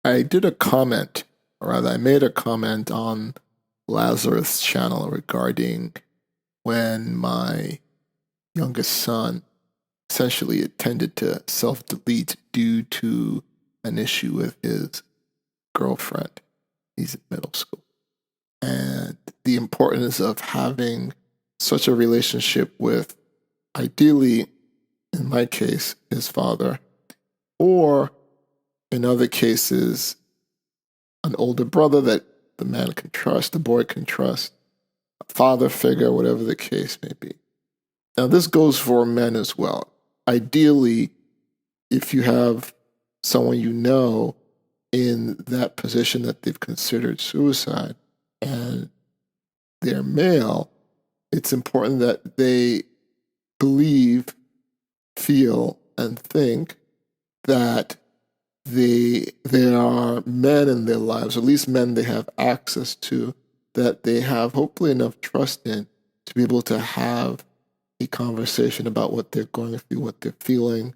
I did a comment, or rather, I made a comment on Lazarus' channel regarding when my youngest son essentially tended to self-delete due to an issue with his girlfriend. He's in middle school. And the importance of having such a relationship with, ideally, in my case, his father, or in other cases, an older brother that the man can trust, the boy can trust, a father figure, whatever the case may be. Now, this goes for men as well. Ideally, if you have someone you know in that position that they've considered suicide and they're male, it's important that they believe, feel, and think that there are men in their lives, or at least men they have access to, that they have hopefully enough trust in to be able to have a conversation about what they're going through, what they're feeling,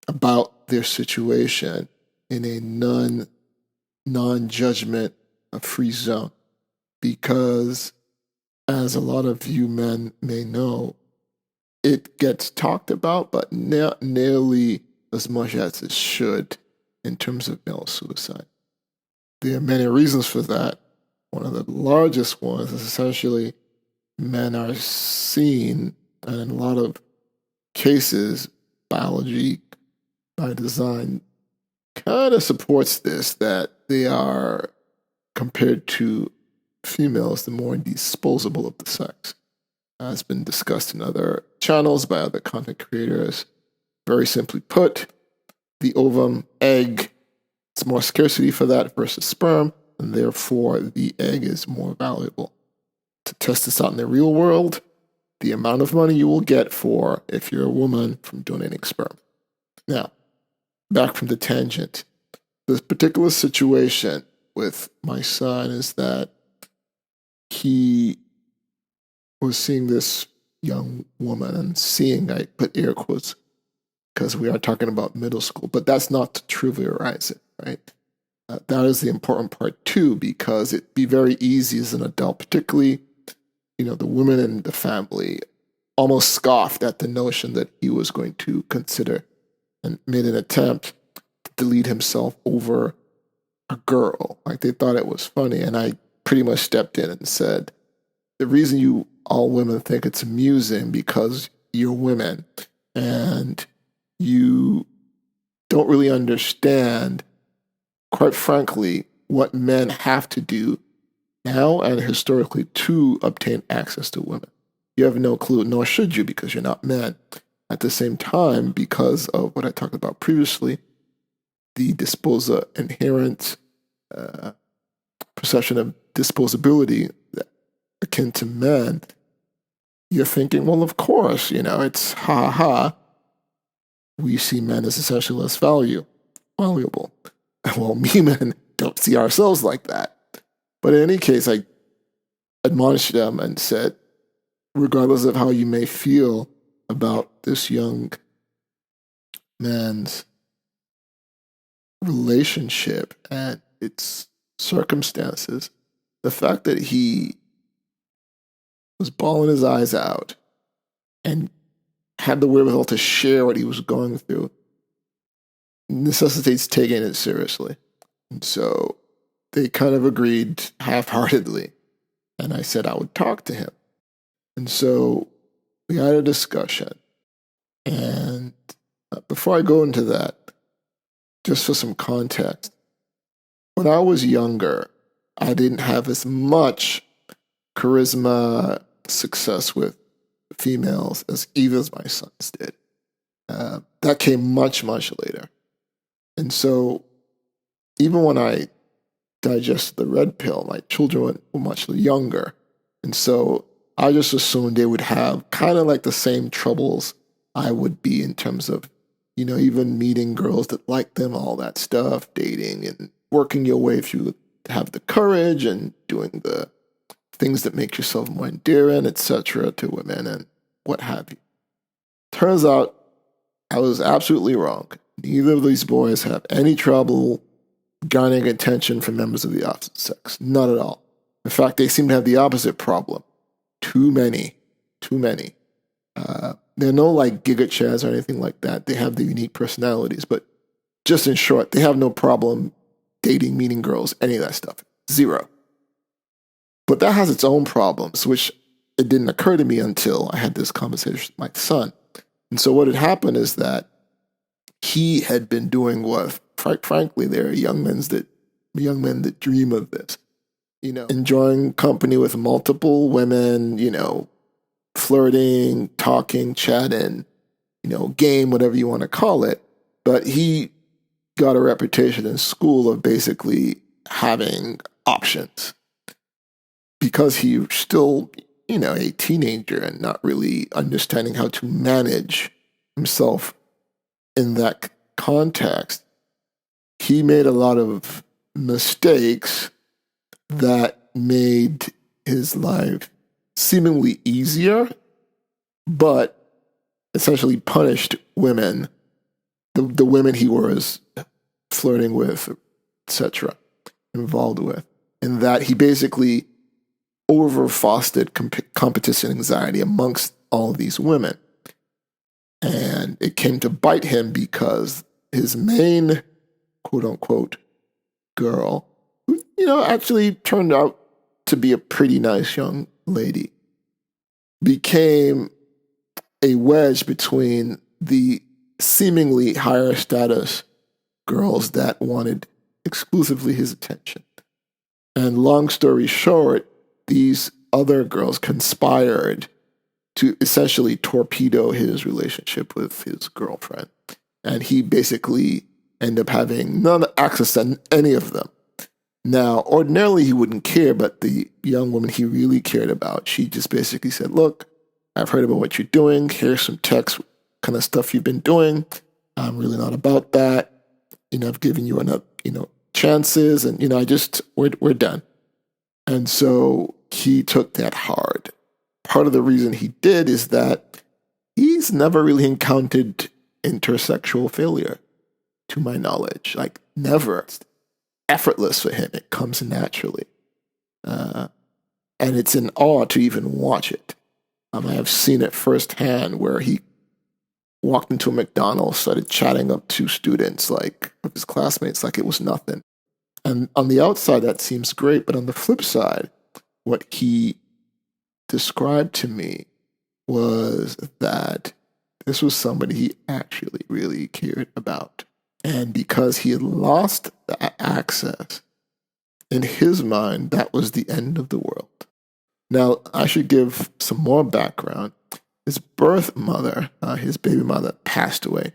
about their situation in a non-judgment, a free zone. Because as a lot of you men may know, it gets talked about, but not nearly as much as it should in terms of male suicide. There are many reasons for that. One of the largest ones is essentially men are seen, and in a lot of cases, biology by design kind of supports this, that they are, compared to females, the more disposable of the sex. It's been discussed in other channels by other content creators. Very simply put, the ovum, egg, it's more scarcity for that versus sperm, and therefore the egg is more valuable. To test this out in the real world, the amount of money you will get for, if you're a woman, from donating sperm. Now, back from the tangent. This particular situation with my son is that he was seeing this young woman, and seeing, I put air quotes, because we are talking about middle school, but that's not to trivialize it, right? That is the important part too, because it'd be very easy as an adult, particularly, the women in the family almost scoffed at the notion that he was going to consider and made an attempt to delete himself over a girl. Like, they thought it was funny, and I pretty much stepped in and said, the reason you all women think it's amusing because you're women and you don't really understand, quite frankly, what men have to do now and historically to obtain access to women. You have no clue, nor should you, because you're not men. At the same time, because of what I talked about previously, the inherent perception of disposability akin to men, you're thinking, well, of course, it's ha ha ha. We see men as essentially less valuable. Well, me men don't see ourselves like that. But in any case, I admonished them and said, regardless of how you may feel about this young man's relationship and its circumstances, the fact that he was bawling his eyes out and had the wherewithal to share what he was going through necessitates taking it seriously. And so they kind of agreed half-heartedly. And I said I would talk to him. And so we had a discussion. And before I go into that, just for some context, when I was younger, I didn't have as much charisma, success with females as either of my sons did. That came much, much later. And so even when I digested the red pill, my children were much younger. And so I just assumed they would have kind of like the same troubles I would be in terms of, even meeting girls that like them, all that stuff, dating and working your way through to have the courage and doing the things that make yourself more endearing, etc., to women and what have you. Turns out I was absolutely wrong. Neither of these boys have any trouble garnering attention from members of the opposite sex. Not at all. In fact, they seem to have the opposite problem. Too many. They're no like Giga Chads or anything like that. They have the unique personalities, but just in short, they have no problem dating, meeting girls, any of that stuff. Zero. But that has its own problems, which it didn't occur to me until I had this conversation with my son. And so what had happened is that he had been doing what, frankly, there are young men that dream of this. Enjoying company with multiple women, flirting, talking, chatting, game, whatever you want to call it. But he got a reputation in school of basically having options because he was still, a teenager and not really understanding how to manage himself in that context. He made a lot of mistakes that made his life seemingly easier, but essentially punished women, the women he was flirting with, etc., involved with, in that he basically over-fostered competition anxiety amongst all of these women. And it came to bite him because his main, quote-unquote, girl, who, actually turned out to be a pretty nice young lady, became a wedge between the seemingly higher status girls that wanted exclusively his attention. And long story short, these other girls conspired to essentially torpedo his relationship with his girlfriend. And he basically ended up having none access to any of them. Now, ordinarily he wouldn't care, but the young woman he really cared about, she just basically said, look, I've heard about what you're doing. Here's some text kind of stuff you've been doing. I'm really not about that. I've given you enough, chances, and, we're done. And so he took that hard. Part of the reason he did is that he's never really encountered intersexual failure, to my knowledge. Like, never. It's effortless for him. It comes naturally. And it's an awe to even watch it. I have seen it firsthand where he walked into a McDonald's, started chatting up two students, like of his classmates, like it was nothing. And on the outside, that seems great. But on the flip side, what he described to me was that this was somebody he actually really cared about. And because he had lost that access, in his mind, that was the end of the world. Now, I should give some more background. His birth mother, his baby mother, passed away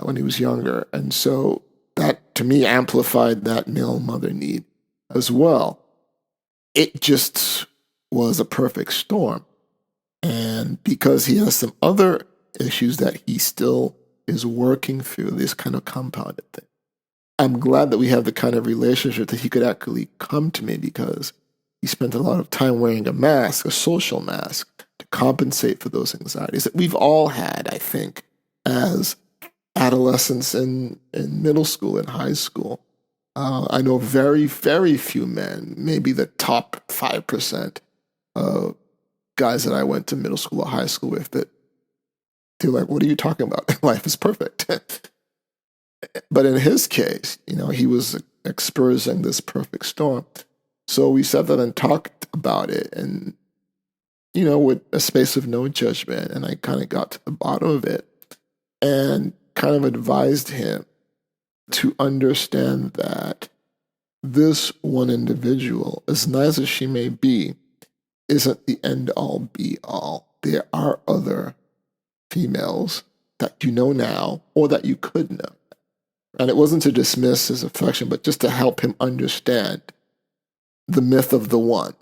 when he was younger. And so that, to me, amplified that male mother need as well. It just was a perfect storm. And because he has some other issues that he still is working through, this kind of compounded thing, I'm glad that we have the kind of relationship that he could actually come to me, because he spent a lot of time wearing a mask, a social mask, to compensate for those anxieties that we've all had, I think, as adolescents in middle school and high school. I know very, very few men, maybe the top 5% of guys that I went to middle school or high school with, that they're like, what are you talking about? Life is perfect. But in his case, he was experiencing this perfect storm. So we sat down and talked about it, and, with a space of no judgment. And I kind of got to the bottom of it and kind of advised him to understand that this one individual, as nice as she may be, isn't the end-all, be-all. There are other females that you know now, or that you could know. And it wasn't to dismiss his affection, but just to help him understand the myth of the one.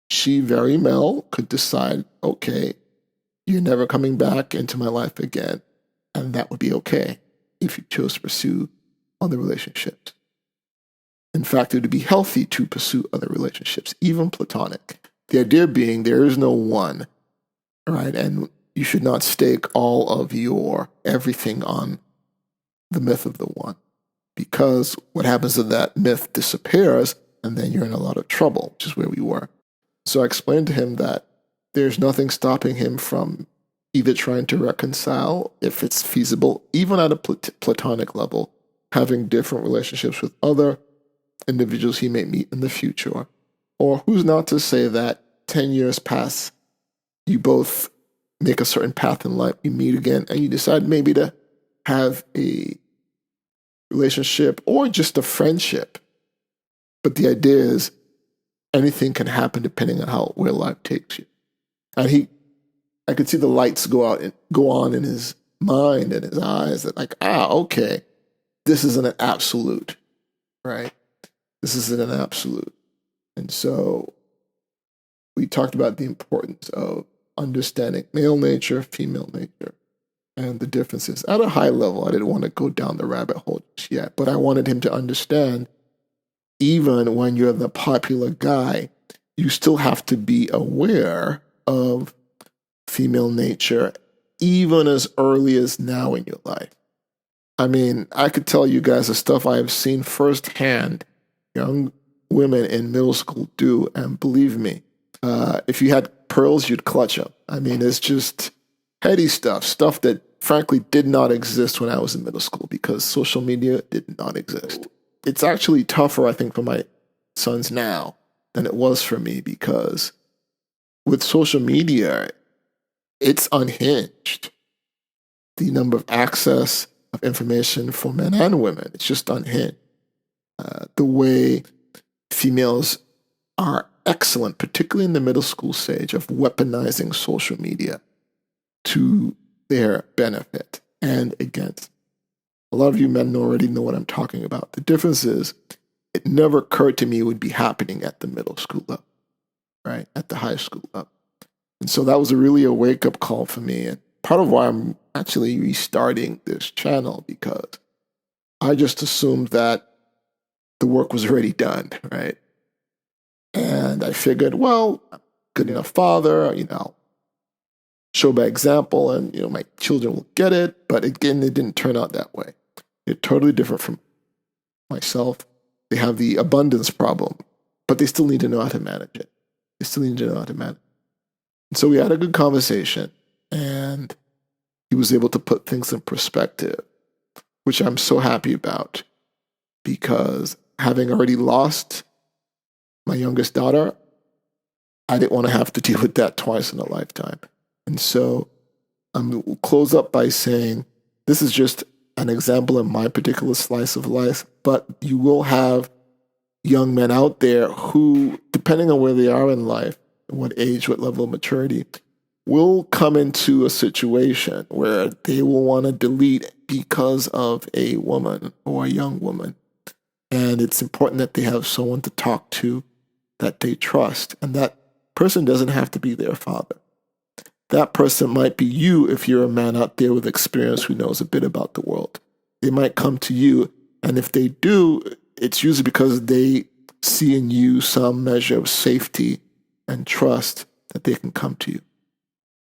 She very well could decide, okay, you're never coming back into my life again. And that would be okay if you chose to pursue other relationships. In fact, it would be healthy to pursue other relationships, even platonic. The idea being there is no one, right? And you should not stake all of your everything on the myth of the one, because what happens is that myth disappears and then you're in a lot of trouble, which is where we were. So I explained to him that there's nothing stopping him from either trying to reconcile, if it's feasible, even at a platonic level, having different relationships with other individuals he may meet in the future. Or who's not to say that 10 years pass, you both make a certain path in life, you meet again, and you decide maybe to have a relationship or just a friendship. But the idea is anything can happen depending on where life takes you. And I could see the lights go on in his mind and his eyes that like, okay, this isn't an absolute, right? This isn't an absolute. And so we talked about the importance of understanding male nature, female nature, and the differences. At a high level, I didn't want to go down the rabbit hole just yet, but I wanted him to understand even when you're the popular guy, you still have to be aware of female nature, even as early as now in your life. I mean, I could tell you guys the stuff I have seen firsthand young women in middle school do, and believe me, if you had pearls, you'd clutch them. I mean, it's just heady stuff that frankly did not exist when I was in middle school because social media did not exist. It's actually tougher, I think, for my sons now than it was for me because with social media, it's unhinged. The number of access of information for men and women, it's just unhinged. The way females are excellent, particularly in the middle school stage, of weaponizing social media to their benefit and against. A lot of you men already know what I'm talking about. The difference is it never occurred to me it would be happening at the middle school level, right? At the high school level. And so that was really a wake-up call for me. And part of why I'm actually restarting this channel because I just assumed that the work was already done, right? And I figured, well, I'm a good enough father, show by example and, my children will get it. But again, it didn't turn out that way. They're totally different from myself. They have the abundance problem, but they still need to know how to manage it. They still need to know how to manage it. And so we had a good conversation and he was able to put things in perspective, which I'm so happy about because having already lost my youngest daughter, I didn't want to have to deal with that twice in a lifetime. And so we'll close up by saying this is just an example of my particular slice of life, but you will have young men out there who, depending on where they are in life, what age, what level of maturity, will come into a situation where they will want to delete because of a woman or a young woman. And it's important that they have someone to talk to that they trust. And that person doesn't have to be their father. That person might be you if you're a man out there with experience who knows a bit about the world. They might come to you. And if they do, it's usually because they see in you some measure of safety and trust that they can come to you.